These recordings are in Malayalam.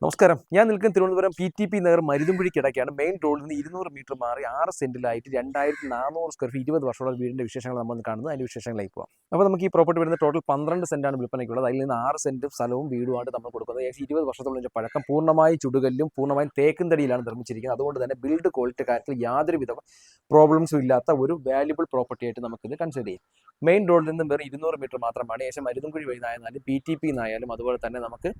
നമസ്കാരം. ഞാൻ നിൽക്കുന്ന തിരുവനന്തപുരം PTP നഗർ മരുതുംകുഴിക്കിടയ്ക്കാണ്. മെയിൻ റോഡിൽ നിന്ന് 200 മീറ്റർ മാറി 6 സെന്റിലായിട്ട് 2400 സ്ക്വയർ ഫീറ്റ് 20 വർഷമുള്ള വീടിന്റെ വിശേഷങ്ങൾ നമ്മൾ കാണുന്നത്. അതിന്റെ വിശേഷങ്ങളിലേക്ക് പോകാം. അപ്പോൾ നമുക്ക് ഈ പ്രോപ്പർട്ടി വരുന്ന ടോട്ടൽ 12 സെന്റാണ് വിൽപ്പനയ്ക്കുള്ളത്. അതിൽ നിന്ന് 6 സെന്റും സ്ഥലവും വീടുമായിട്ട് നമ്മൾ കൊടുക്കുന്നത്. ഏകദേശം 20 വർഷത്തോളം പഴക്കം, പൂർണ്ണമായി ചുടുകല്ലും പൂർണ്ണമായും തേക്കും തടിയിലാണ് നിർമ്മിച്ചിരിക്കുന്നത്. അതുകൊണ്ട് തന്നെ ബിൽഡ് ക്വാളിറ്റി കാര്യത്തിൽ യാതൊരുവിധ പ്രോബ്ലംസും ഇല്ലാത്ത ഒരു വാല്യുബിൾ പ്രോപ്പർട്ടി ആയിട്ട് നമുക്കിത് കൺസിഡർ ചെയ്യാം. മെയിൻ റോഡിൽ നിന്നും വെറും 200 മീറ്റർ മാത്രമാണ്. ഏകദേശം മരുതുംകുഴി വഴി ആയാലും PTP എന്നായാലും അതുപോലെ തന്നെ നമുക്ക്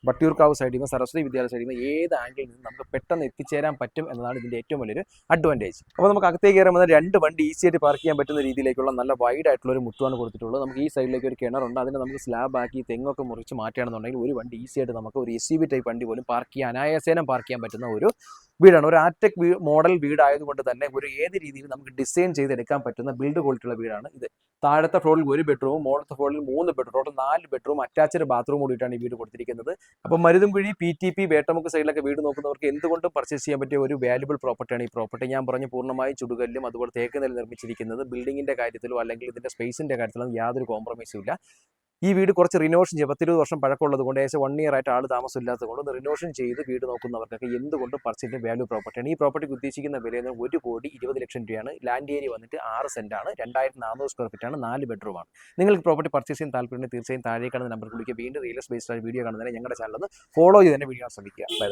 വട്ടിയൂർക്കാവ് സൈഡിൽ നിന്ന് സരസ്വതി വിദ്യാലയ സൈഡിൽ നിന്ന് ഏത് ആംഗിളിൽ നിന്ന് നമുക്ക് പെട്ടെന്ന് എത്തിച്ചേരാൻ പറ്റും എന്നതാണ് ഇതിൻ്റെ ഏറ്റവും വലിയൊരു അഡ്വാൻറ്റേജ്. അപ്പോൾ നമുക്ക് അകത്തേക്ക് കയറുമ്പോൾ 2 വണ്ടി ഈസി ആയിട്ട് പാർക്ക് ചെയ്യാൻ പറ്റുന്ന രീതിയിലേക്കുള്ള നല്ല വൈഡ് ആയിട്ടുള്ള ഒരു മുറ്റുമാണ് കൊടുത്തിട്ടുള്ളത്. നമുക്ക് ഈ സൈഡിലേക്ക് ഒരു കിണറുണ്ട്. അതിനെ നമുക്ക് സ്ലാബ് ആക്കി തെങ്ങൊക്കെ മുറിച്ച് മാറ്റുകയാണെന്നുണ്ടെങ്കിൽ ഒരു വണ്ടി ഈസി ആയിട്ട് നമുക്ക് ഒരു SUV ടൈപ്പ് വണ്ടി പോലും പാർക്ക് ചെയ്യാൻ അനായാസേനം പാർക്ക് ചെയ്യാൻ പറ്റുന്ന ഒരു വീടാണ്. ഒരു ആറ്റക് മോഡൽ വീടായതുകൊണ്ട് തന്നെ ഒരു ഏത് രീതിയിൽ നമുക്ക് ഡിസൈൻ ചെയ്തെടുക്കാൻ പറ്റുന്ന ബിൽഡ് ക്വാളിറ്റിയുള്ള വീടാണ് ഇത്. താഴത്തെ ഫ്ലോറിൽ 1 ബെഡ്റൂമും മുകളിലത്തെ ഫ്ലോറിൽ 3 bedroom, total 4 bedroom attached bathroom കൂടിയിട്ടാണ് ഈ വീട് കൊടുത്തിരിക്കുന്നത്. അപ്പോൾ മരുതുംകുഴി PTP വേട്ടമുക്ക് സൈഡിലൊക്കെ വീട് നോക്കുന്നവർക്ക് എന്തുകൊണ്ടും പർച്ചേസ് ചെയ്യാൻ പറ്റിയ ഒരു വാല്യുബിൾ പ്രോപ്പർട്ടിയാണ് ഈ പ്രോപ്പർട്ടി. ഞാൻ പറഞ്ഞു പൂർണ്ണമായും ചുടുകല്ലും അതുപോലെ തേക്കുനില നിർമ്മിച്ചിരിക്കുന്നത്. ബിൽഡിങ്ങിന്റെ കാര്യത്തിലോ അല്ലെങ്കിൽ ഇതിന്റെ സ്പേസിന്റെ കാര്യത്തിലോ യാതൊരു കോംപ്രമൈസും ഇല്ല. ഈ വീട് കുറച്ച് റിനോവേഷൻ ചെയ്യും. 10-20 വർഷം പഴക്കമുള്ളത് കൊണ്ട് ഏകദേശം 1 ഇയർ ആയിട്ട് ആൾ താമസം ഇല്ലാത്തത് കൊണ്ട് റിനോവേഷൻ ചെയ്ത് വീട് നോക്കുന്നവർക്കൊക്കെ എന്തുകൊണ്ടും പർച്ചേസിന്റെ വാല്യൂ പ്രോപ്പർട്ടിയാണ്. ഈ പ്രോപ്പർട്ടിക്ക് ഉദ്ദേശിക്കുന്ന വില 1,20,00,000 രൂപയാണ്. ലാൻഡ് ഏരിയ വന്നിട്ട് 6 സെന്റാണ്, 2400 സ്ക്വയർ ഫീറ്റ് ആണ്, 4 ബെഡ്റൂമാണ്. നിങ്ങൾക്ക് പ്രോപ്പർട്ടി പർച്ചേസ് ചെയ്യാൻ താല്പര്യം തീർച്ചയായും താഴെ കാണുന്ന നമ്പർ വിളിക്കുക. വീണ്ടും റിയൽ എസ്റ്റേറ്റ് വീഡിയോ കാണുന്നതിന് ഞങ്ങളുടെ ചാനൽ ഒന്ന് ഫോളോ ചെയ്ത് തന്നെ വീഡിയോ ശ്രമിക്കുക. ബൈ.